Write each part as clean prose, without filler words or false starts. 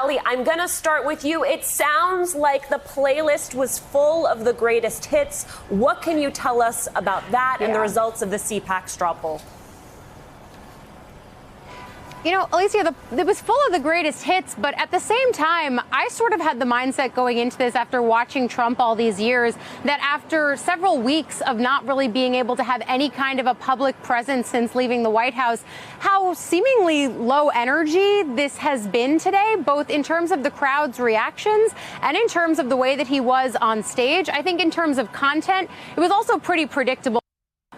Ali, I'm going to start with you. It sounds like the playlist was full of the greatest hits. What can you tell us about that and the results of the CPAC straw poll? You know, Alicia, it was full of the greatest hits, but at the same time, I sort of had the mindset going into this after watching Trump all these years that after several weeks of not really being able to have any kind of a public presence since leaving the White House, how seemingly low energy this has been today, both in terms of the crowd's reactions and in terms of the way that he was on stage. I think in terms of content, it was also pretty predictable.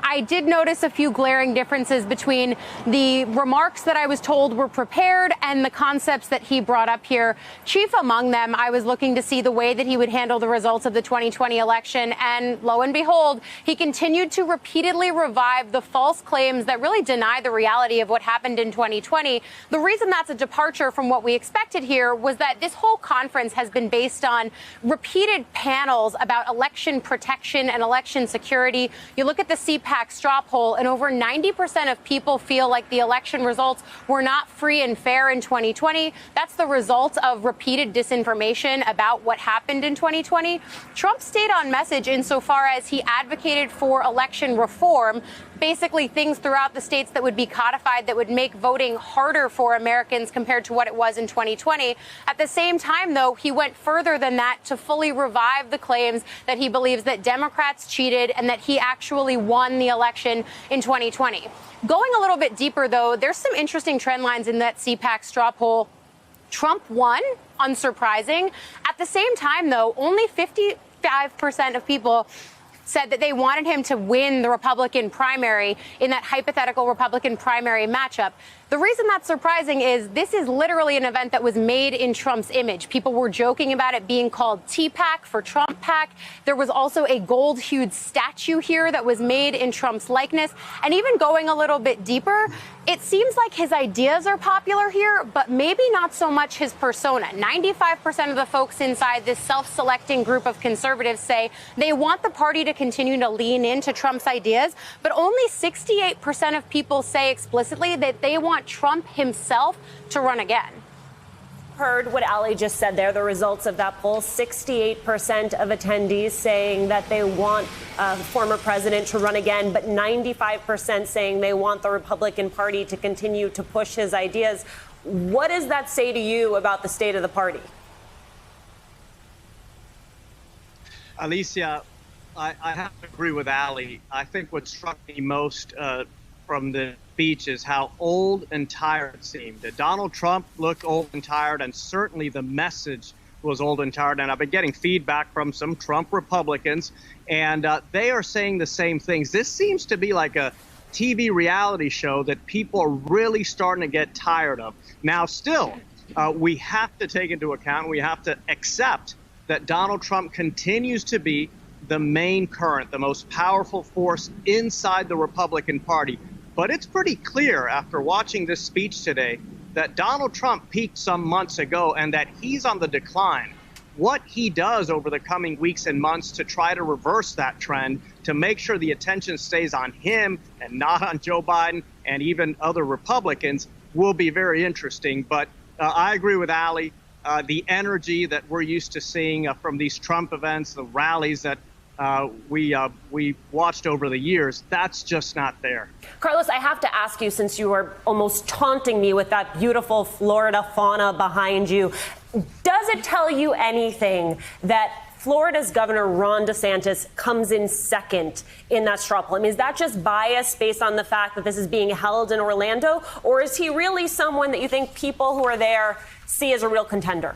I did notice a few glaring differences between the remarks that I was told were prepared and the concepts that he brought up here. Chief among them, I was looking to see the way that he would handle the results of the 2020 election. And lo and behold, he continued to repeatedly revive the false claims that really deny the reality of what happened in 2020. The reason that's a departure from what we expected here was that this whole conference has been based on repeated panels about election protection and election security. You look at the CPAC straw poll, and over 90% of people feel like the election results were not free and fair in 2020. That's the result of repeated disinformation about what happened in 2020. Trump stayed on message insofar as he advocated for election reform, basically things throughout the states that would be codified that would make voting harder for Americans compared to what it was in 2020. At the same time, though, he went further than that to fully revive the claims that he believes that Democrats cheated and that he actually won the election in 2020. Going a little bit deeper, though, there's some interesting trend lines in that CPAC straw poll. Trump won, unsurprising. At the same time, though, only 55% of people said that they wanted him to win the Republican primary in that hypothetical Republican primary matchup. The reason that's surprising is this is literally an event that was made in Trump's image. People were joking about it being called T-PAC for Trump PAC. There was also a gold-hued statue here that was made in Trump's likeness. And even going a little bit deeper, it seems like his ideas are popular here, but maybe not so much his persona. 95% of the folks inside this self-selecting group of conservatives say they want the party to continue to lean into Trump's ideas, but only 68% of people say explicitly that they want Trump himself to run again. Heard what Ali just said there, the results of that poll. 68% of attendees saying that they want the former president to run again, but 95% saying they want the Republican Party to continue to push his ideas. What does that say to you about the state of the party? Alicia, I have to agree with Ali. I think what struck me most from the speech is how old and tired it seemed. Donald Trump looked old and tired, and certainly the message was old and tired. And I've been getting feedback from some Trump Republicans, and they are saying the same things. This seems to be like a TV reality show that people are really starting to get tired of. Now, still, we have to take into account, we have to accept that Donald Trump continues to be the main current, the most powerful force inside the Republican Party. But it's pretty clear after watching this speech today that Donald Trump peaked some months ago and that he's on the decline. What he does over the coming weeks and months to try to reverse that trend, to make sure the attention stays on him and not on Joe Biden and even other Republicans, will be very interesting. But I agree with Ali. The energy that we're used to seeing from these Trump events, the rallies that we watched over the years, that's just not there. Carlos, I have to ask you, since you are almost taunting me with that beautiful Florida fauna behind you, does it tell you anything that Florida's Governor Ron DeSantis comes in second in that straw poll? I mean, is that just bias based on the fact that this is being held in Orlando, or is he really someone that you think people who are there see as a real contender?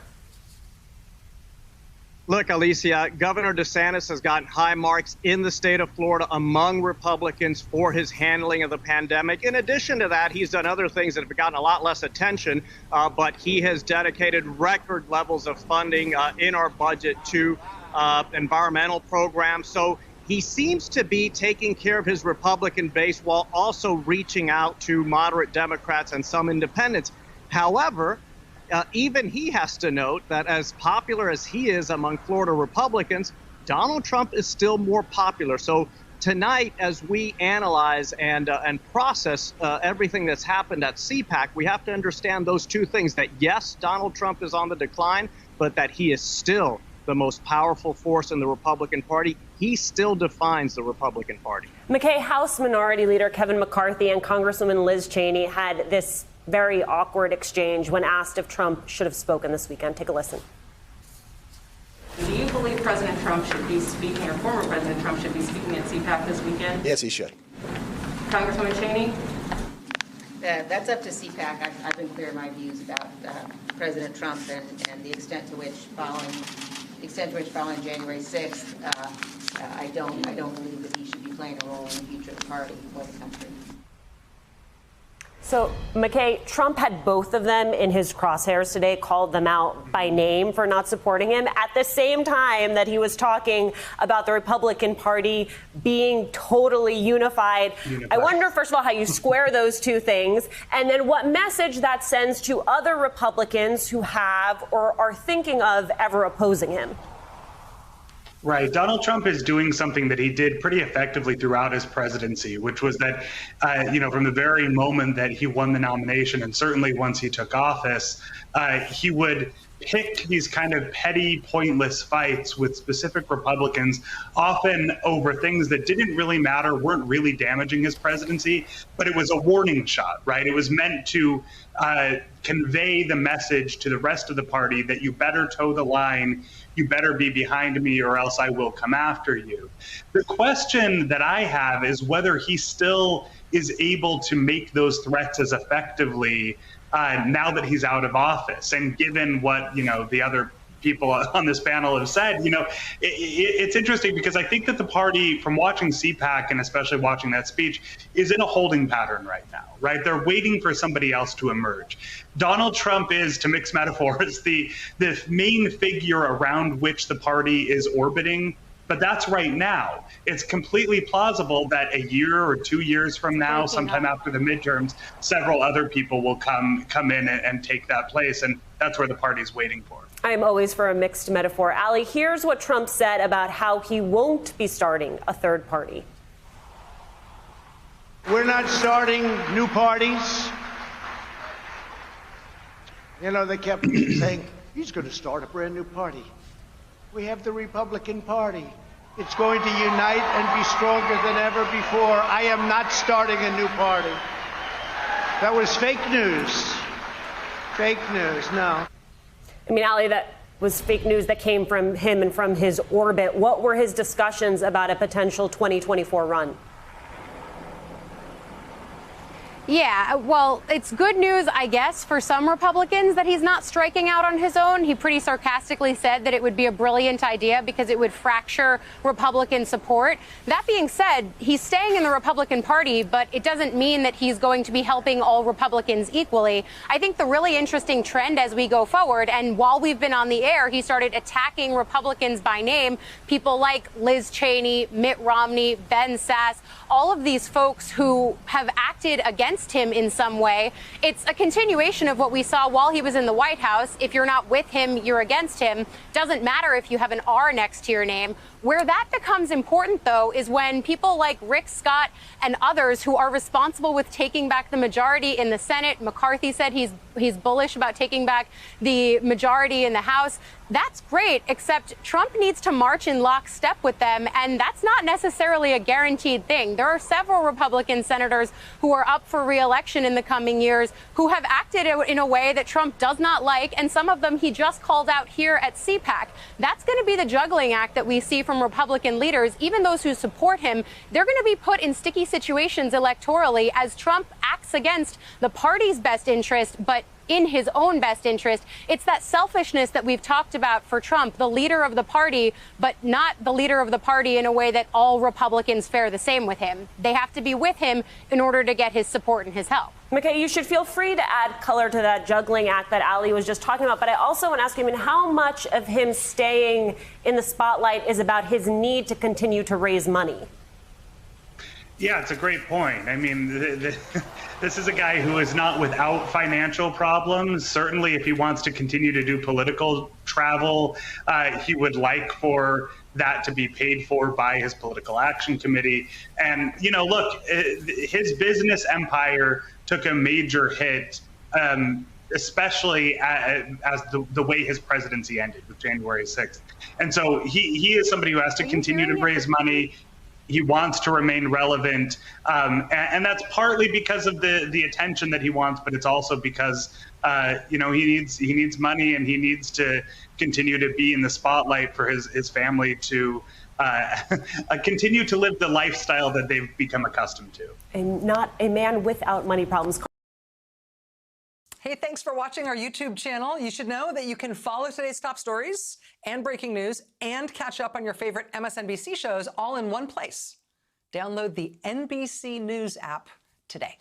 Look, Alicia, Governor DeSantis has gotten high marks in the state of Florida among Republicans for his handling of the pandemic. In addition to that, he's done other things that have gotten a lot less attention, but he has dedicated record levels of funding in our budget to environmental programs. So he seems to be taking care of his Republican base while also reaching out to moderate Democrats and some independents. However, even he has to note that as popular as he is among Florida Republicans, Donald Trump is still more popular. So tonight, as we analyze and process everything that's happened at CPAC, we have to understand those two things, that yes, Donald Trump is on the decline, but that he is still the most powerful force in the Republican Party. He still defines the Republican Party. McKay, House Minority Leader Kevin McCarthy and Congresswoman Liz Cheney had this very awkward exchange when asked if Trump should have spoken this weekend. Take a listen. Do you believe President Trump should be speaking, or former President Trump should be speaking at CPAC this weekend? Yes, he should. Congresswoman Cheney? That's up to CPAC. I've been clear in my views about President Trump and the extent to which following January 6th, I don't believe that he should be playing a role in the future of the party or the country. So, McKay, Trump had both of them in his crosshairs today, called them out by name for not supporting him at the same time that he was talking about the Republican Party being totally unified. I wonder, first of all, how you square those two things, and then what message that sends to other Republicans who have or are thinking of ever opposing him. Right. Donald Trump is doing something that he did pretty effectively throughout his presidency, which was that, from the very moment that he won the nomination, and certainly once he took office, he would pick these kind of petty, pointless fights with specific Republicans, often over things that didn't really matter, weren't really damaging his presidency, but it was a warning shot, right? It was meant to convey the message to the rest of the party that you better toe the line, you better be behind me or else I will come after you. The question that I have is whether he still is able to make those threats as effectively now that he's out of office. And given what, the other people on this panel have said, it's interesting because I think that the party, from watching CPAC and especially watching that speech, is in a holding pattern right now, right? They're waiting for somebody else to emerge. Donald Trump is, to mix metaphors, the main figure around which the party is orbiting. But that's right now. It's completely plausible that a year or 2 years from now, sometime after the midterms, several other people will come in and take that place. And that's where the party's waiting for. I'm always for a mixed metaphor. Ali, here's what Trump said about how he won't be starting a third party. We're not starting new parties. They kept saying, he's going to start a brand new party. We have the Republican Party. It's going to unite and be stronger than ever before. I am not starting a new party. That was fake news. Fake news, no. Ali, that was fake news that came from him and from his orbit. What were his discussions about a potential 2024 run? Yeah, well, it's good news, I guess, for some Republicans that he's not striking out on his own. He pretty sarcastically said that it would be a brilliant idea because it would fracture Republican support. That being said, he's staying in the Republican Party, but it doesn't mean that he's going to be helping all Republicans equally. I think the really interesting trend as we go forward, and while we've been on the air, he started attacking Republicans by name, people like Liz Cheney, Mitt Romney, Ben Sasse, all of these folks who have acted against him in some way. It's a continuation of what we saw while he was in the White House. If you're not with him, you're against him. Doesn't matter if you have an R next to your name. Where that becomes important, though, is when people like Rick Scott and others who are responsible with taking back the majority in the Senate, McCarthy said he's bullish about taking back the majority in the House. That's great, except Trump needs to march in lockstep with them, and that's not necessarily a guaranteed thing. There are several Republican senators who are up for re-election in the coming years who have acted in a way that Trump does not like, and some of them he just called out here at CPAC. That's going to be the juggling act that we see from Republican leaders. Even those who support him, they're going to be put in sticky situations electorally as Trump acts against the party's best interest, but in his own best interest. It's that selfishness that we've talked about for Trump, the leader of the party, but not the leader of the party in a way that all Republicans fare the same with him. They have to be with him in order to get his support and his help. McKay, you should feel free to add color to that juggling act that Ali was just talking about. But I also want to ask him, how much of him staying in the spotlight is about his need to continue to raise money? Yeah, it's a great point. This is a guy who is not without financial problems. Certainly, if he wants to continue to do political travel, he would like for that to be paid for by his political action committee. And, look, his business empire took a major hit, especially as the way his presidency ended with January 6th. And so he is somebody who has to continue to raise money. He wants to remain relevant. And that's partly because of the attention that he wants, but it's also because, he needs money, and he needs to continue to be in the spotlight for his family to continue to live the lifestyle that they've become accustomed to. And not a man without money problems. Hey, thanks for watching our YouTube channel. You should know that you can follow today's top stories and breaking news and catch up on your favorite MSNBC shows all in one place. Download the NBC News app today.